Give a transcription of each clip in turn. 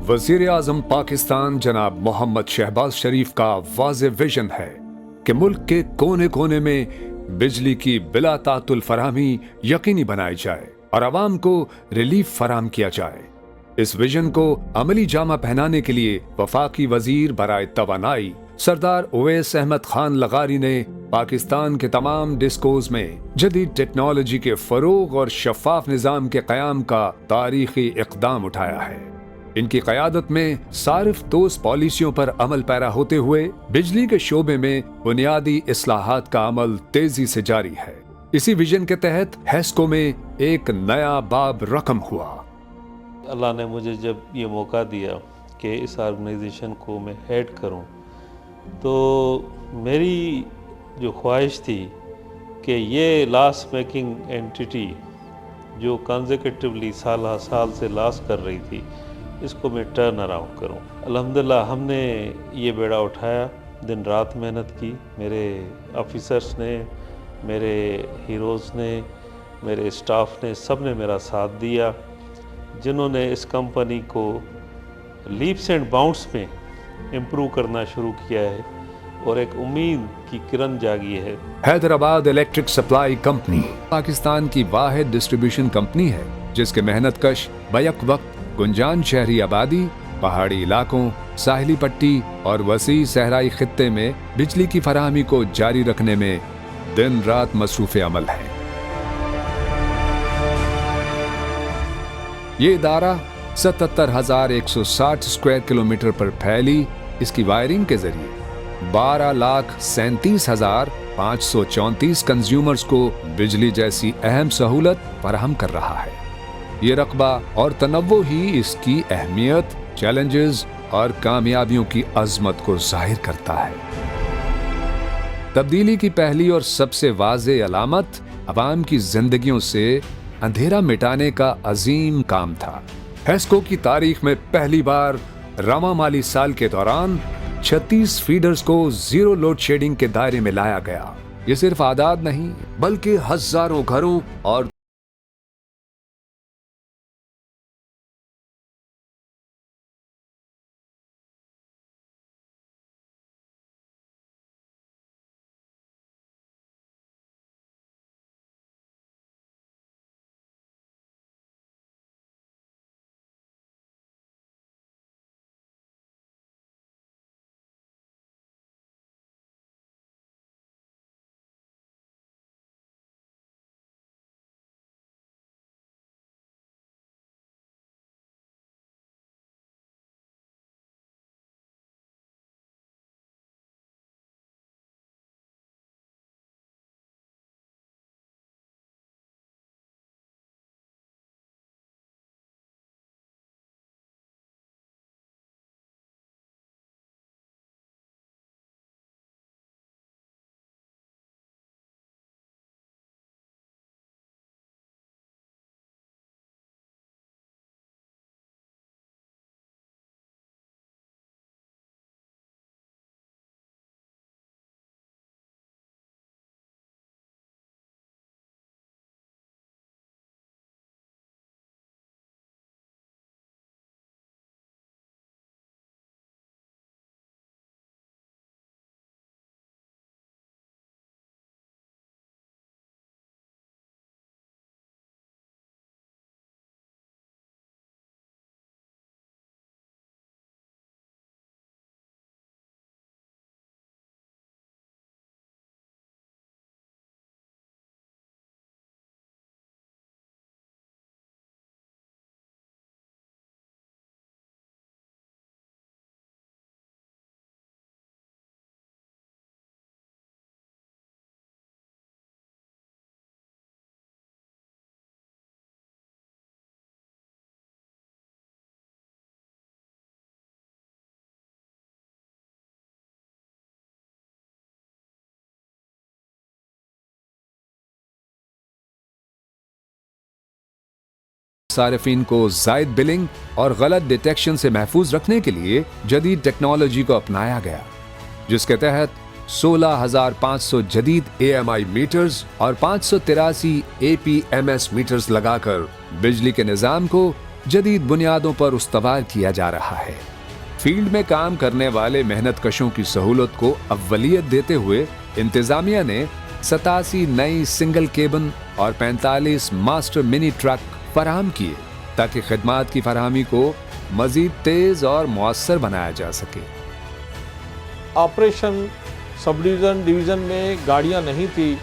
वज़ीर-ए-आज़म पाकिस्तान जनाब मोहम्मद शहबाज शरीफ का वाज़ेह विजन है कि मुल्क के कोने कोने में बिजली की बिला तातुल फराहमी यकीनी बनाई जाए और आवाम को रिलीफ फराहम किया जाए। इस विजन को अमली जामा पहनाने के लिए वफाकी वजीर बराए तवानाई सरदार उवैस अहमद खान लगारी ने पाकिस्तान के तमाम डिस्कोज में जदीद टेक्नोलॉजी के फरोग और शफाफ निजाम के क़याम का तारीखी इक़दाम उठाया है। इनकी क़यादत में सारिफ दोस पॉलिसियों पर अमल पैरा होते हुए बिजली के शोबे में बुनियादी इस्लाहात का अमल तेजी से जारी है। इसी विजन के तहत हेस्को में एक नया बाब रकम हुआ। अल्लाह ने मुझे जब ये मौका दिया कि इस ऑर्गेनाइजेशन को मैं हेड करूं, तो मेरी जो ख्वाहिश थी कि ये लॉस मेकिंग एंटिटी जो कंसेक्यूटिवली साल से लॉस कर रही थी, इसको मैं टर्न अराउंड करूं। अल्हम्दुलिल्लाह हमने ये बेड़ा उठाया, दिन रात मेहनत की। मेरे ऑफिसर्स ने, मेरे हीरोज़ ने, मेरे स्टाफ ने, सब ने मेरा साथ दिया, जिन्होंने इस कंपनी को लीप्स एंड बाउंड्स में इम्प्रूव करना शुरू किया है और एक उम्मीद की किरण जागी है। Hyderabad electric supply company Pakistan की वाहिद डिस्ट्रीब्यूशन कंपनी है जिसके मेहनत कश बैक वक्त गुंजान शहरी आबादी, पहाड़ी इलाकों, साहिली पट्टी और वसी सहराई खित्ते में बिजली की फराहमी को जारी रखने में दिन रात मसरूफ़ अमल है। ये इदारा 77,160 स्क्वायर किलोमीटर पर फैली इसकी वायरिंग के जरिए 12,37,534 कंज्यूमर्स को बिजली जैसी अहम सहूलत फराहम कर रहा है। ये रकबा और तनव्वु ही इसकी अहमियत, चैलेंजेस और कामयाबियों की अजमत को जाहिर करता है। तब्दीली की पहली और सबसे वाज़ेह अलामत अवाम की जिंदगियों से अंधेरा मिटाने का अजीम काम था। हेस्को की तारीख में पहली बार रवा माली साल के दौरान 36 फीडर्स को जीरो लोड शेडिंग के दायरे में लाया गया। ये सिर्फ आदाद नहीं बल्कि हजारों घरों और सारिफीन को जायद बिलिंग और गलत डिटेक्शन से महफूज रखने के लिए जदीद टेक्नोलॉजी को अपनाया गया, जिसके तहत 16,500 जदीद AMI मीटर्स और 583 APMS मीटर्स लगाकर बिजली के निजाम को जदीद बुनियादों पर उस्तवार किया जा रहा है। फील्ड में काम करने वाले मेहनत कशों की सहूलत को अव्वलियत देते हुए इंतजामिया ने 87 नई सिंगल केबन और 45 मास्टर मिनी ट्रक फराहम किए ताकि खिदमात की फराहमी को मजीद तेज और मुअस्सर बनाया जा सके। ऑपरेशन सब डिवीज़न में गाड़ियां नहीं थी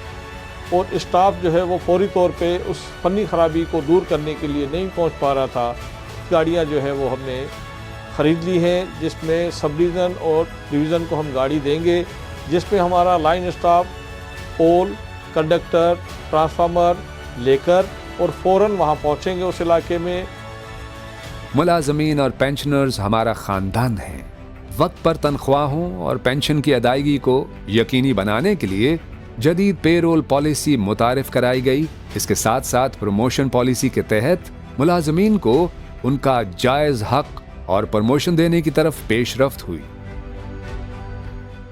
और स्टाफ जो है वो फौरी तौर पे उस फनी ख़राबी को दूर करने के लिए नहीं पहुंच पा रहा था। गाड़ियां जो है वो हमने ख़रीद ली हैं, जिसमें सब डिवीज़न और डिवीज़न को हम गाड़ी देंगे, जिसमें हमारा लाइन स्टाफ पोल, कंडक्टर, ट्रांसफार्मर लेकर और फ़ौरन वहाँ पहुँचेंगे उस इलाके में। मुलाजमीन और पेंशनर्स हमारा ख़ानदान है। वक्त पर तनख्वाहों और पेंशन की अदायगी को यकीनी बनाने के लिए जदीद पेरोल पॉलिसी मुतारिफ कराई गई। इसके साथ साथ प्रमोशन पॉलिसी के तहत मुलाजमीन को उनका जायज़ हक और प्रमोशन देने की तरफ पेशरफ्त हुई।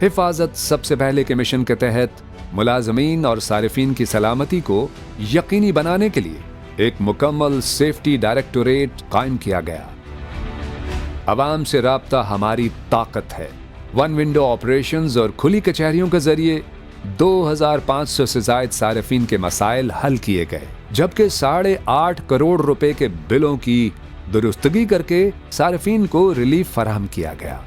हिफाजत सबसे पहले के मिशन के तहत मुलाजमीन और सारिफीन की सलामती को यकीनी बनाने के लिए एक मुकम्मल सेफ्टी डायरेक्टोरेट कायम किया गया। अवाम से राब्ता हमारी ताकत है। वन विंडो ऑपरेशंस और खुली कचहरियों के जरिए 2500 से जायद सारिफीन के मसाइल हल किए गए, जबकि 8.5 करोड़ रुपए के बिलों की दुरुस्तगी करके सारिफीन को रिलीफ फराहम किया गया।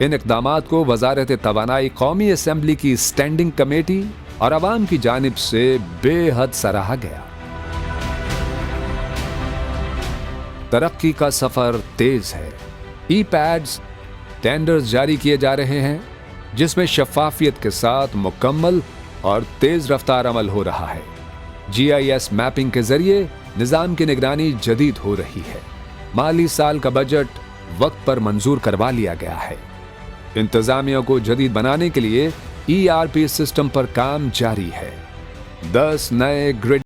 इन इक़दामात को वज़ारत तवानाई कौमी असेंबली की स्टैंडिंग कमेटी और अवाम की जानिब से बेहद सराहा गया। तरक्की का सफर तेज है। ई पैड्स टेंडर्स जारी किए जा रहे हैं, जिसमें शफाफियत के साथ मुकम्मल और तेज रफ्तार अमल हो रहा है। GIS मैपिंग के जरिए निज़ाम की निगरानी जदीद हो रही है। माली साल का बजट वक्त पर मंजूर करवा लिया गया है। इंतजामिया को जदीद बनाने के लिए ERP सिस्टम पर काम जारी है। 10 नए ग्रिड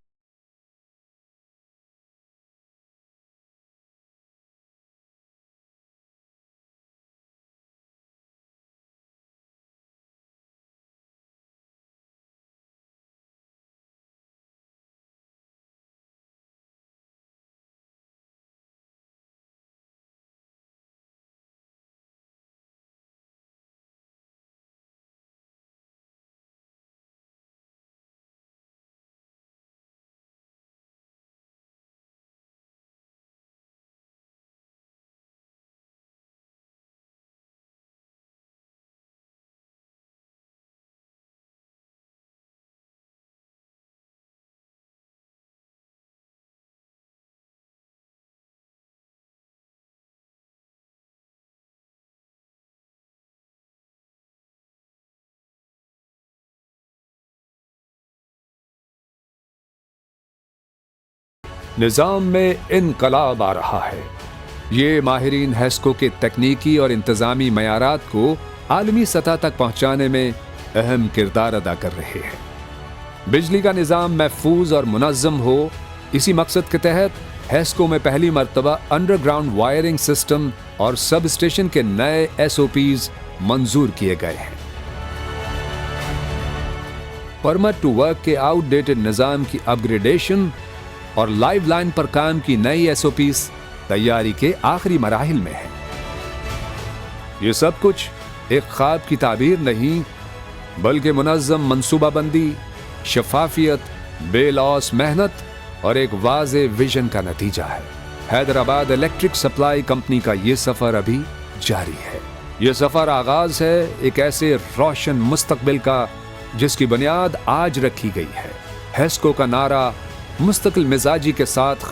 निज़ाम में इनकलाब आ रहा है। ये माहिरीन हेस्को के तकनीकी और इंतज़ामी मयारात को आलमी सतह तक पहुँचाने में अहम किरदार अदा कर रहे हैं। बिजली का निज़ाम महफूज और मुनज़्ज़म हो, इसी मकसद के तहत हेस्को में पहली मरतबा अंडरग्राउंड वायरिंग सिस्टम और सब स्टेशन के नए SOPs मंजूर किए गए हैं। परमिट टू वर्क के आउटडेटेड निज़ाम की अपग्रेडेशन और लाइव लाइन पर काम की नई SOPs तैयारी के आखिरी मराहिल में है। ये सब कुछ एक ख्वाब की ताबीर नहीं, बल्कि मुनज़्ज़म मंसूबाबंदी, शफाफियत, बेलौस मेहनत और एक वाज़े विजन का नतीजा है। हैदराबाद इलेक्ट्रिक सप्लाई कंपनी का ये सफ़र अभी जारी है। ये सफ़र आगाज़ है एक ऐसे रोशन मुस्तकबिल का जिसकी बुनियाद आज रखी गई है। हेस्को का नारा मुस्तकिल मिजाजी के साथ